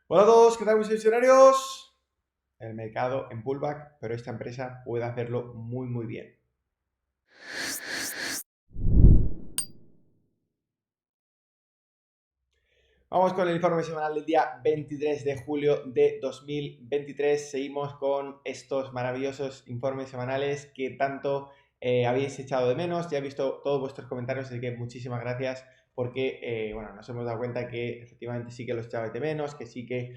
Hola a todos, ¿qué tal mis visionarios? El mercado en pullback, pero esta empresa puede hacerlo muy bien. Vamos con el informe semanal del día 23 de julio de 2023. Seguimos con estos maravillosos informes semanales que tanto habéis echado de menos. Ya he visto todos vuestros comentarios, así que muchísimas gracias porque bueno, nos hemos dado cuenta que efectivamente sí que los echabais de menos, que sí que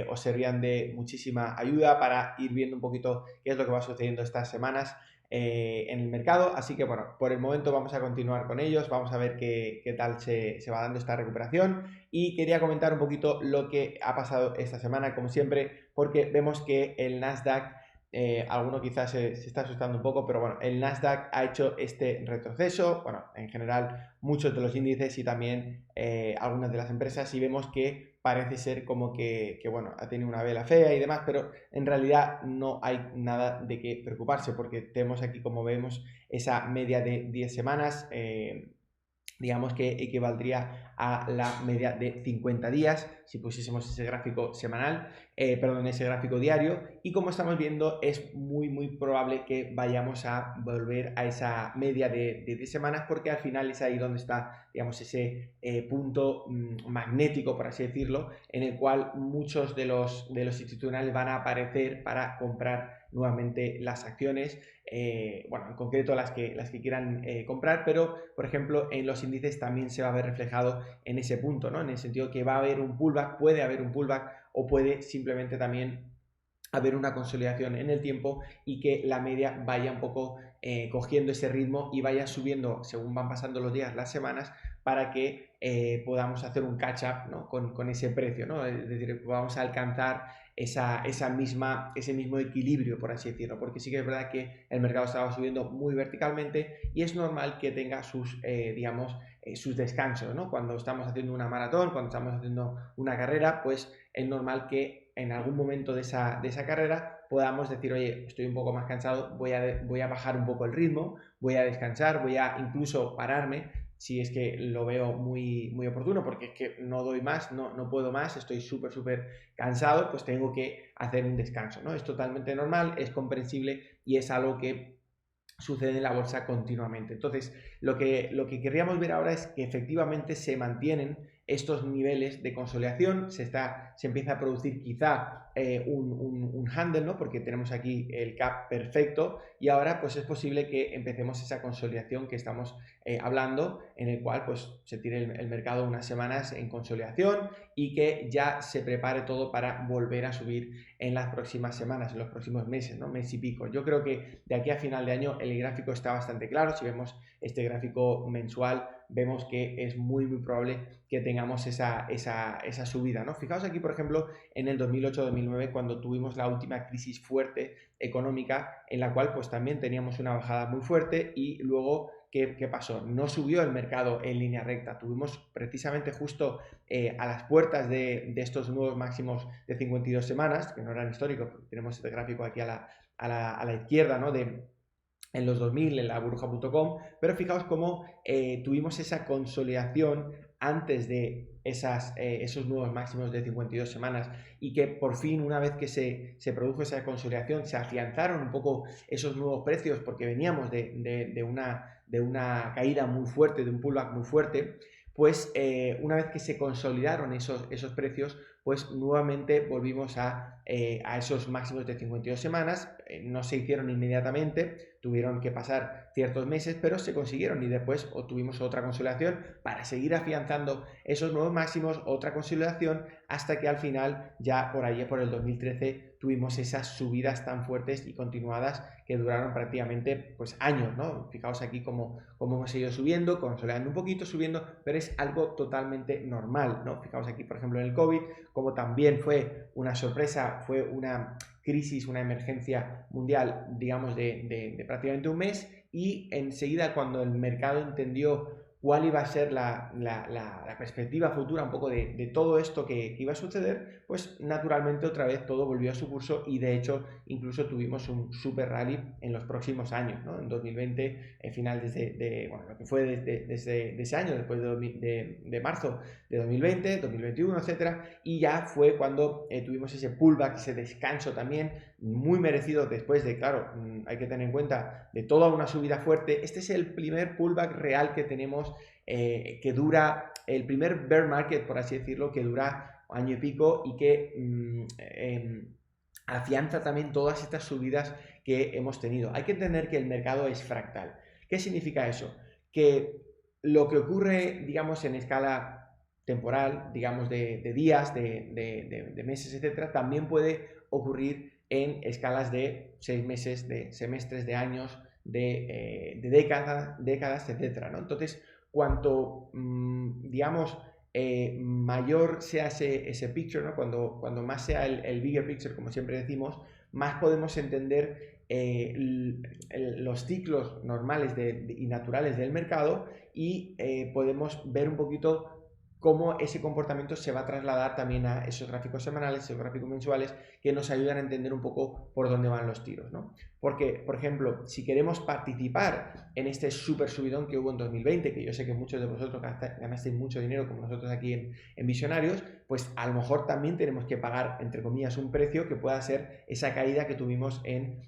os servían de muchísima ayuda para ir viendo un poquito qué es lo que va sucediendo estas semanas en el mercado. Así que bueno, por el momento vamos a continuar con ellos, vamos a ver qué tal se va dando esta recuperación y quería comentar un poquito lo que ha pasado esta semana, como siempre, porque vemos que el Nasdaq, alguno quizás se está asustando un poco, pero bueno, el Nasdaq ha hecho este retroceso, bueno, en general muchos de los índices y también algunas de las empresas, y vemos que parece ser como que, bueno, ha tenido una vela fea y demás, pero en realidad no hay nada de qué preocuparse, porque tenemos aquí, como vemos, esa media de 10 semanas, digamos que equivaldría a la media de 50 días si pusiésemos ese gráfico semanal, perdón, ese gráfico diario, y como estamos viendo es muy probable que vayamos a volver a esa media de 10 semanas porque al final es ahí donde está, digamos, ese punto magnético, por así decirlo, en el cual muchos de los institucionales van a aparecer para comprar nuevamente las acciones, bueno, en concreto las que quieran comprar, pero por ejemplo en los índices también se va a ver reflejado en ese punto, ¿no? En el sentido que va a haber un pullback, puede haber un pullback o puede simplemente también haber una consolidación en el tiempo y que la media vaya un poco cogiendo ese ritmo y vaya subiendo según van pasando los días, las semanas, para que podamos hacer un catch up, ¿no? con ese precio, ¿no? Es decir, vamos a alcanzar ese mismo equilibrio, por así decirlo, porque sí que es verdad que el mercado estaba subiendo muy verticalmente y es normal que tenga sus, digamos, sus descansos, ¿no? Cuando estamos haciendo una maratón, cuando estamos haciendo una carrera, pues es normal que en algún momento de esa carrera podamos decir, oye, estoy un poco más cansado, voy a bajar un poco el ritmo, voy a descansar, voy a incluso pararme si es que lo veo muy oportuno, porque es que no doy más, no puedo más, estoy súper cansado, pues tengo que hacer un descanso, ¿no? Es totalmente normal, es comprensible y es algo que sucede en la bolsa continuamente. Entonces, lo que querríamos ver ahora es que efectivamente se mantienen estos niveles de consolidación, se empieza a producir quizá un handle, ¿no? Porque tenemos aquí el cap perfecto y ahora pues es posible que empecemos esa consolidación que estamos hablando, en el cual pues se tire el mercado unas semanas en consolidación y que ya se prepare todo para volver a subir en las próximas semanas, en los próximos meses, ¿no? Mes y pico. Yo creo que de aquí a final de año el gráfico está bastante claro. Si vemos este gráfico mensual, vemos que es muy probable que tengamos esa subida, ¿no? Fijaos aquí, por ejemplo, en el 2008-2009, cuando tuvimos la última crisis fuerte económica, en la cual pues también teníamos una bajada muy fuerte y luego ¿qué pasó? No subió el mercado en línea recta. Tuvimos precisamente justo a las puertas de estos nuevos máximos de 52 semanas, que no eran históricos, porque tenemos este gráfico aquí a la izquierda, ¿no? En los 2000 en la burbuja.com, pero fijaos cómo tuvimos esa consolidación antes de esos nuevos máximos de 52 semanas y que por fin una vez que se produjo esa consolidación se afianzaron un poco esos nuevos precios porque veníamos de una caída muy fuerte, de un pullback muy fuerte, pues una vez que se consolidaron esos precios, pues nuevamente volvimos a esos máximos de 52 semanas, no se hicieron inmediatamente, tuvieron que pasar ciertos meses, pero se consiguieron y después obtuvimos otra consolidación para seguir afianzando esos nuevos máximos, otra consolidación, hasta que al final, ya por ahí, por el 2013, tuvimos esas subidas tan fuertes y continuadas que duraron prácticamente pues años, ¿no? Fijaos aquí cómo hemos seguido subiendo, consolidando un poquito, subiendo, pero es algo totalmente normal, ¿no? Fijaos aquí, por ejemplo, en el COVID, como también fue una sorpresa, fue una crisis, una emergencia mundial, digamos, de prácticamente un mes y enseguida cuando el mercado entendió cuál iba a ser la perspectiva futura un poco de todo esto que iba a suceder, pues naturalmente otra vez todo volvió a su curso y de hecho incluso tuvimos un super rally en los próximos años, ¿no? En 2020, final bueno, lo que fue desde ese año, después de marzo de 2020, 2021, etcétera, y ya fue cuando tuvimos ese pullback, ese descanso también muy merecido después de, claro, hay que tener en cuenta de toda una subida fuerte. Este es el primer pullback real que tenemos, que dura, el primer bear market, por así decirlo, que dura año y pico y que afianza también todas estas subidas que hemos tenido. Hay que entender que el mercado es fractal. ¿Qué significa eso? Que lo que ocurre, digamos, en escala temporal, digamos, de días, de meses, etcétera, también puede ocurrir en escalas de 6 meses, de semestres, de años, de décadas, etcétera, ¿no? Entonces, cuanto, digamos, mayor sea ese picture, ¿no? Cuando más sea el bigger picture, como siempre decimos, más podemos entender los ciclos normales y naturales del mercado y podemos ver un poquito cómo ese comportamiento se va a trasladar también a esos gráficos semanales, esos gráficos mensuales, que nos ayudan a entender un poco por dónde van los tiros, ¿no? Porque, por ejemplo, si queremos participar en este súper subidón que hubo en 2020, que yo sé que muchos de vosotros ganasteis mucho dinero, como nosotros aquí en Visionarios, pues a lo mejor también tenemos que pagar, entre comillas, un precio que pueda ser esa caída que tuvimos en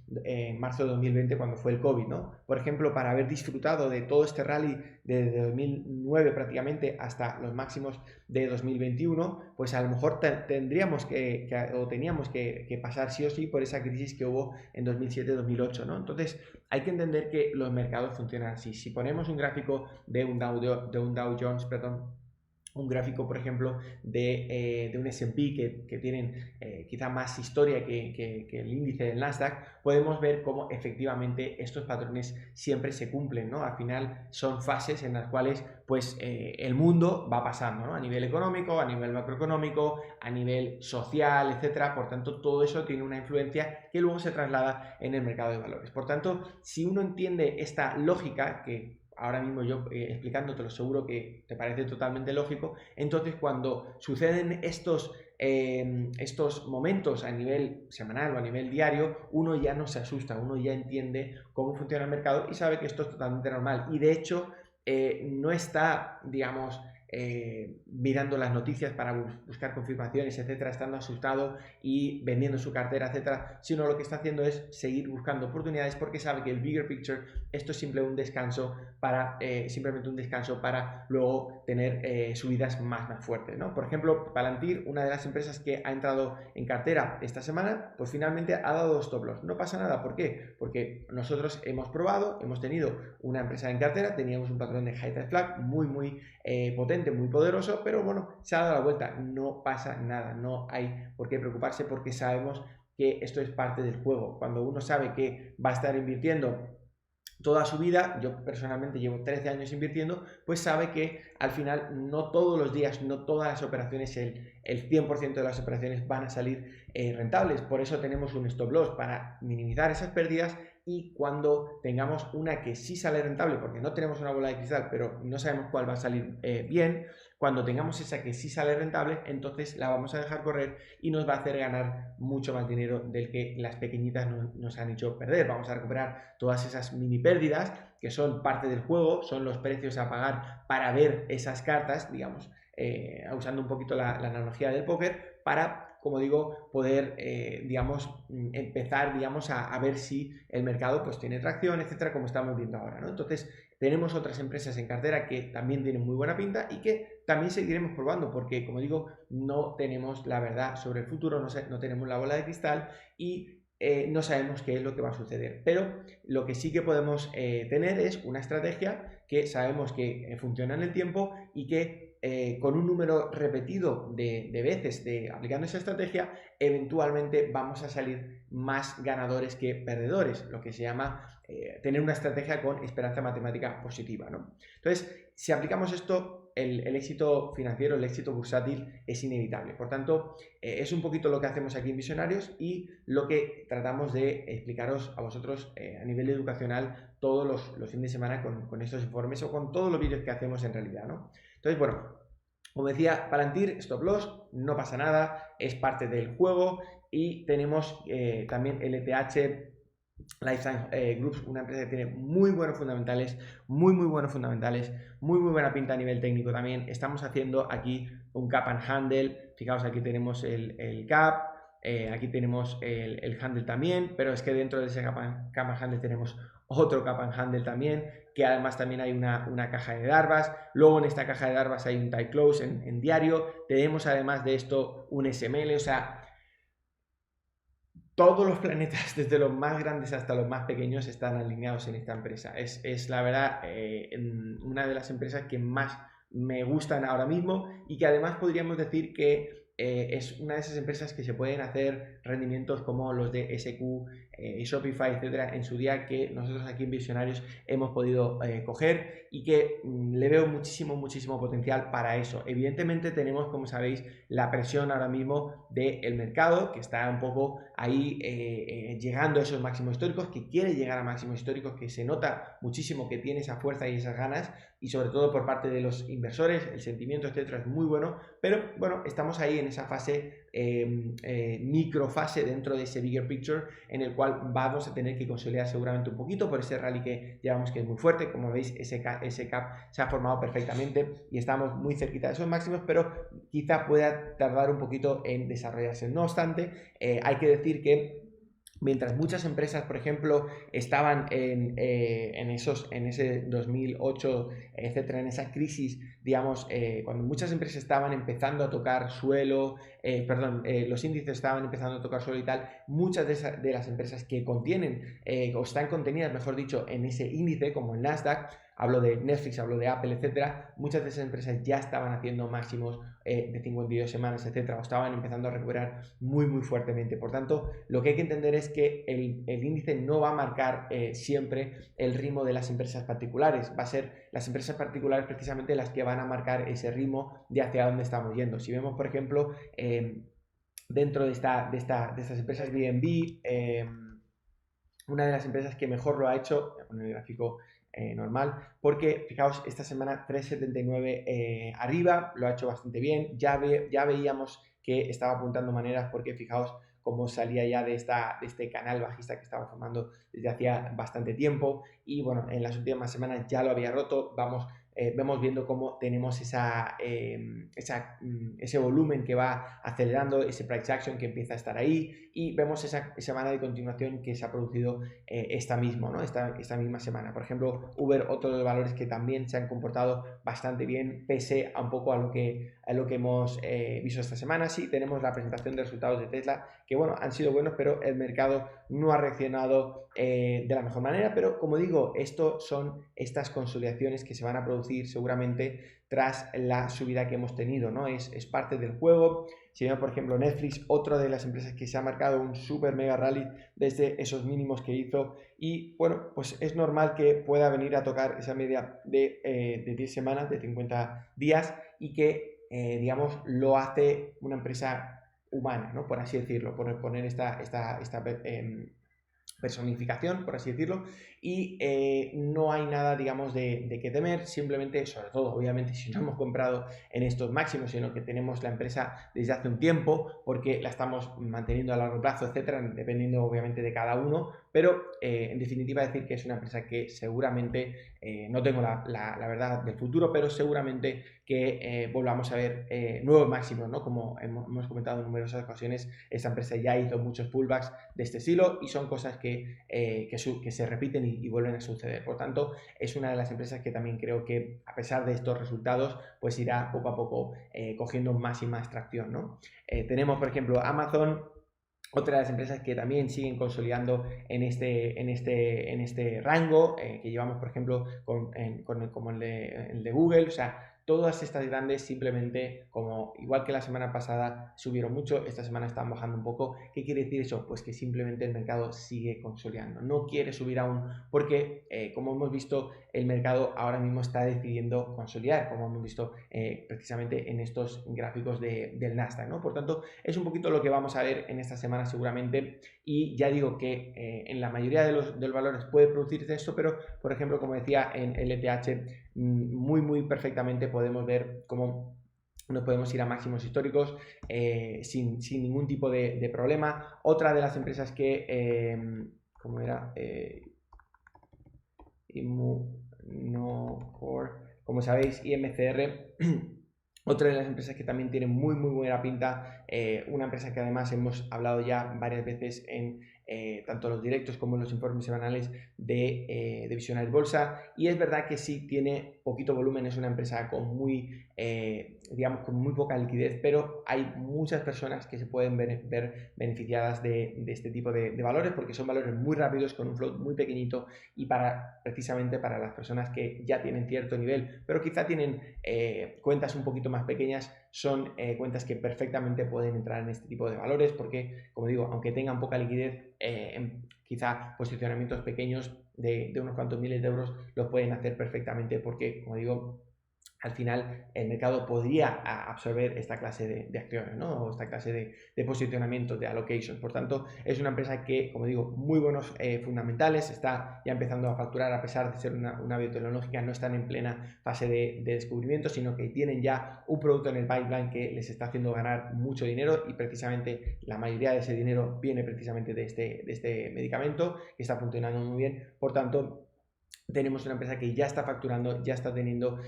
marzo de 2020 cuando fue el COVID, ¿no? Por ejemplo, para haber disfrutado de todo este rally desde 2009 prácticamente hasta los máximos de 2021, pues a lo mejor teníamos que pasar sí o sí por esa crisis que hubo en 2007-2008, ¿no? Entonces hay que entender que los mercados funcionan así. Si ponemos un gráfico de un Dow Jones, perdón, un gráfico, por ejemplo, de un S&P que tienen quizá más historia que el índice del Nasdaq, podemos ver cómo efectivamente estos patrones siempre se cumplen, ¿no? Al final son fases en las cuales pues el mundo va pasando, ¿no? A nivel económico, a nivel macroeconómico, a nivel social, etcétera. Por tanto, todo eso tiene una influencia que luego se traslada en el mercado de valores. Por tanto, si uno entiende esta lógica que ahora mismo yo explicándotelo seguro que te parece totalmente lógico, entonces cuando suceden estos momentos a nivel semanal o a nivel diario, uno ya no se asusta, uno ya entiende cómo funciona el mercado y sabe que esto es totalmente normal. Y de hecho, no está, digamos, mirando las noticias para buscar confirmaciones, etcétera, estando asustado y vendiendo su cartera, etcétera, sino lo que está haciendo es seguir buscando oportunidades porque sabe que el bigger picture, esto es simplemente un descanso para luego tener subidas más fuertes, ¿no? Por ejemplo, Palantir, una de las empresas que ha entrado en cartera esta semana, pues finalmente ha dado 2 stop loss. No pasa nada, ¿por qué? Porque nosotros hemos probado, hemos tenido una empresa en cartera, teníamos un patrón de high tide flag muy potente, muy poderoso, pero bueno, se ha dado la vuelta, no pasa nada, no hay por qué preocuparse porque sabemos que esto es parte del juego. Cuando uno sabe que va a estar invirtiendo toda su vida, yo personalmente llevo 13 años invirtiendo, pues sabe que al final no todos los días, no todas las operaciones, el 100% de las operaciones van a salir rentables. Por eso tenemos un stop loss para minimizar esas pérdidas y cuando tengamos una que sí sale rentable, porque no tenemos una bola de cristal, pero no sabemos cuál va a salir bien, cuando tengamos esa que sí sale rentable, entonces la vamos a dejar correr y nos va a hacer ganar mucho más dinero del que las pequeñitas nos han hecho perder. Vamos a recuperar todas esas mini pérdidas que son parte del juego, son los precios a pagar para ver esas cartas, digamos, usando un poquito la analogía del póker, para, como digo, poder, digamos, empezar, digamos, a ver si el mercado pues tiene tracción, etcétera, como estamos viendo ahora, ¿no? Entonces, tenemos otras empresas en cartera que también tienen muy buena pinta y que también seguiremos probando porque, como digo, no tenemos la verdad sobre el futuro, no tenemos la bola de cristal y no sabemos qué es lo que va a suceder. Pero lo que sí que podemos tener es una estrategia que sabemos que funciona en el tiempo y que con un número repetido de veces aplicando esa estrategia, eventualmente vamos a salir más ganadores que perdedores, lo que se llama tener una estrategia con esperanza matemática positiva, ¿no? Entonces, si aplicamos esto, el éxito financiero, el éxito bursátil es inevitable. Por tanto, es un poquito lo que hacemos aquí en Visionarios y lo que tratamos de explicaros a vosotros a nivel educacional todos los fines de semana con estos informes o con todos los vídeos que hacemos en realidad, ¿no? Entonces, bueno, como decía, Palantir, stop loss, no pasa nada, es parte del juego. Y tenemos también LTH, Lifetime Groups, una empresa que tiene muy buenos fundamentales, muy buenos fundamentales, muy buena pinta a nivel técnico también. Estamos haciendo aquí un cap and handle, fijaos, aquí tenemos el cap, aquí tenemos el handle también, pero es que dentro de ese cap and handle tenemos otro cap and handle también, que además también hay una caja de Darvas. Luego en esta caja de Darvas hay un tie close en diario. Tenemos además de esto un SML, o sea, todos los planetas, desde los más grandes hasta los más pequeños, están alineados en esta empresa. Es la verdad una de las empresas que más me gustan ahora mismo y que además podríamos decir que es una de esas empresas que se pueden hacer rendimientos como los de SQ, Shopify, etcétera, en su día, que nosotros aquí en Visionarios hemos podido coger y que le veo muchísimo potencial para eso. Evidentemente tenemos, como sabéis, la presión ahora mismo del mercado, que está un poco ahí llegando a esos máximos históricos, que quiere llegar a máximos históricos, que se nota muchísimo que tiene esa fuerza y esas ganas, y sobre todo por parte de los inversores, el sentimiento, etcétera, es muy bueno, pero bueno, estamos ahí en esa fase, microfase dentro de ese bigger picture, en el cual vamos a tener que consolidar seguramente un poquito por ese rally que llevamos, que es muy fuerte. Como veis, ese cap se ha formado perfectamente y estamos muy cerquita de esos máximos, pero quizá pueda tardar un poquito en desarrollarse. No obstante, hay que decir que mientras muchas empresas, por ejemplo, estaban en ese 2008, etcétera, en esa crisis, digamos, cuando muchas empresas estaban empezando a tocar suelo, los índices estaban empezando a tocar suelo y tal, muchas de las empresas que contienen o están contenidas, mejor dicho, en ese índice, como el Nasdaq, hablo de Netflix, hablo de Apple, etcétera, muchas de esas empresas ya estaban haciendo máximos de 52 semanas, etcétera, o estaban empezando a recuperar muy fuertemente. Por tanto, lo que hay que entender es que el índice no va a marcar siempre el ritmo de las empresas particulares, va a ser las empresas particulares precisamente las que van a marcar ese ritmo de hacia dónde estamos yendo. Si vemos, por ejemplo, dentro de estas empresas BNB, una de las empresas que mejor lo ha hecho, voy a poner el gráfico normal, porque fijaos, esta semana 3,79 arriba, lo ha hecho bastante bien. Ya veíamos que estaba apuntando maneras, porque fijaos cómo salía ya de este canal bajista que estaba formando desde hacía bastante tiempo, y bueno, en las últimas semanas ya lo había roto. Vemos viendo cómo tenemos ese volumen que va acelerando, ese price action que empieza a estar ahí, y vemos esa semana de continuación que se ha producido esta misma semana. Por ejemplo, Uber, otro de los valores que también se han comportado bastante bien, pese a un poco a lo que hemos visto esta semana. Sí, tenemos la presentación de resultados de Tesla, que bueno, han sido buenos, pero el mercado no ha reaccionado de la mejor manera. Pero como digo, son estas consolidaciones que se van a producir seguramente tras la subida que hemos tenido, ¿no? Es parte del juego. Si vemos, por ejemplo, Netflix, otra de las empresas que se ha marcado un super mega rally desde esos mínimos que hizo, y bueno, pues es normal que pueda venir a tocar esa media de 10 semanas, de 50 días, y que digamos, lo hace una empresa humana, ¿no? Por así decirlo, por poner esta personificación, por así decirlo, y no hay nada, digamos, de qué temer. Simplemente, sobre todo, obviamente, si no hemos comprado en estos máximos, sino que tenemos la empresa desde hace un tiempo, porque la estamos manteniendo a largo plazo, etcétera, dependiendo obviamente de cada uno, pero en definitiva decir que es una empresa que seguramente, no tengo la verdad del futuro, pero seguramente que volvamos a ver nuevos máximos, ¿no? Como hemos comentado en numerosas ocasiones, esta empresa ya hizo muchos pullbacks de este estilo, y son cosas que se repiten y vuelven a suceder. Por tanto, es una de las empresas que también creo que, a pesar de estos resultados, pues irá poco a poco cogiendo más y más tracción, ¿no? Tenemos, por ejemplo, Amazon, otra de las empresas que también siguen consolidando en este rango, que llevamos, por ejemplo, como el de Google. O sea, Todas estas grandes simplemente, como igual que la semana pasada, subieron mucho, esta semana están bajando un poco. ¿Qué quiere decir eso? Pues que simplemente el mercado sigue consolidando, no quiere subir aún porque, como hemos visto, el mercado ahora mismo está decidiendo consolidar, como hemos visto precisamente en estos gráficos del Nasdaq, ¿no? Por tanto, es un poquito lo que vamos a ver en esta semana seguramente, y ya digo que en la mayoría de los valores puede producirse esto, pero por ejemplo, como decía, en LTH muy perfectamente podemos ver cómo nos podemos ir a máximos históricos sin ningún tipo de problema. Otra de las empresas que, ¿cómo era? Immunocore, como sabéis, IMCR. Otra de las empresas que también tiene muy buena pinta, una empresa que además hemos hablado ya varias veces en tanto los directos como en los informes semanales de Visionary Bolsa, y es verdad que sí tiene poquito volumen, es una empresa con digamos, con muy poca liquidez, pero hay muchas personas que se pueden ver beneficiadas de este tipo de valores, porque son valores muy rápidos, con un float muy pequeñito, y precisamente para las personas que ya tienen cierto nivel, pero quizá tienen cuentas un poquito más pequeñas, son cuentas que perfectamente pueden entrar en este tipo de valores, porque, como digo, aunque tengan poca liquidez, quizá posicionamientos pequeños de unos cuantos miles de euros los pueden hacer perfectamente, porque, como digo, al final el mercado podría absorber esta clase de acciones, ¿no? O esta clase de posicionamiento, de allocation. Por tanto, es una empresa que, como digo, muy buenos fundamentales, está ya empezando a facturar, a pesar de ser una biotecnológica, no están en plena fase de descubrimiento, sino que tienen ya un producto en el pipeline que les está haciendo ganar mucho dinero, y precisamente la mayoría de ese dinero viene precisamente de este medicamento, que está funcionando muy bien. Por tanto, tenemos una empresa que ya está facturando, ya está teniendo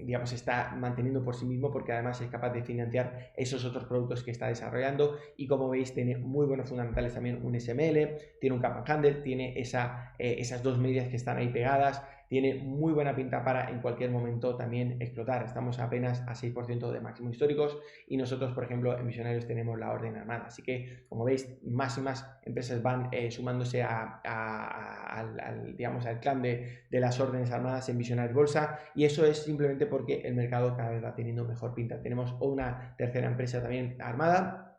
digamos, está manteniendo por sí mismo, porque además es capaz de financiar esos otros productos que está desarrollando, y como veis tiene muy buenos fundamentales también, un SML, tiene un cap and handle, tiene esas dos medias que están ahí pegadas, tiene muy buena pinta para en cualquier momento también explotar. Estamos apenas a 6% de máximos históricos, y nosotros, por ejemplo, en Visionarios tenemos la orden armada, así que, como veis, más y más empresas van sumándose digamos, al clan de las órdenes armadas en Visionary Bolsa, y eso es simplemente porque el mercado cada vez va teniendo mejor pinta. Tenemos una tercera empresa también armada,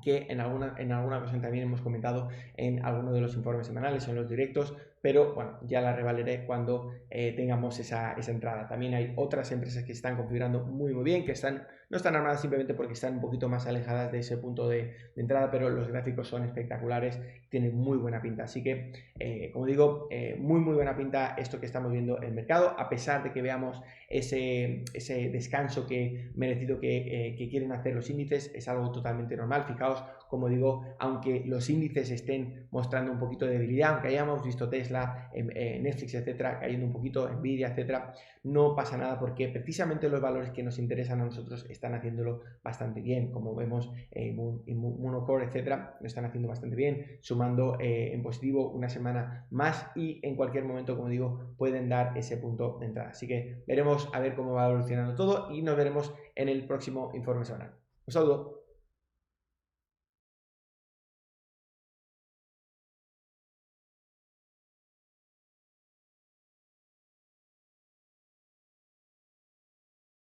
que en alguna ocasión también hemos comentado en alguno de los informes semanales o en los directos, pero bueno, ya la revelaré cuando tengamos esa entrada. También hay otras empresas que se están configurando muy bien, que no están armadas simplemente porque están un poquito más alejadas de ese punto de entrada, pero los gráficos son espectaculares, tienen muy buena pinta. Así que, como digo, muy buena pinta esto que estamos viendo en el mercado, a pesar de que veamos ese descanso merecido que quieren hacer los índices. Es algo totalmente normal. Fijaos, como digo, aunque los índices estén mostrando un poquito de debilidad, aunque hayamos visto Tesla, Netflix, etcétera, cayendo un poquito, Nvidia, etcétera, no pasa nada, porque precisamente los valores que nos interesan a nosotros están haciéndolo bastante bien. Como vemos, Immunocore, etcétera, lo están haciendo bastante bien, sumando en positivo una semana más, y en cualquier momento, como digo, pueden dar ese punto de entrada. Así que veremos a ver cómo va evolucionando todo, y nos veremos en el próximo informe semanal. Un saludo.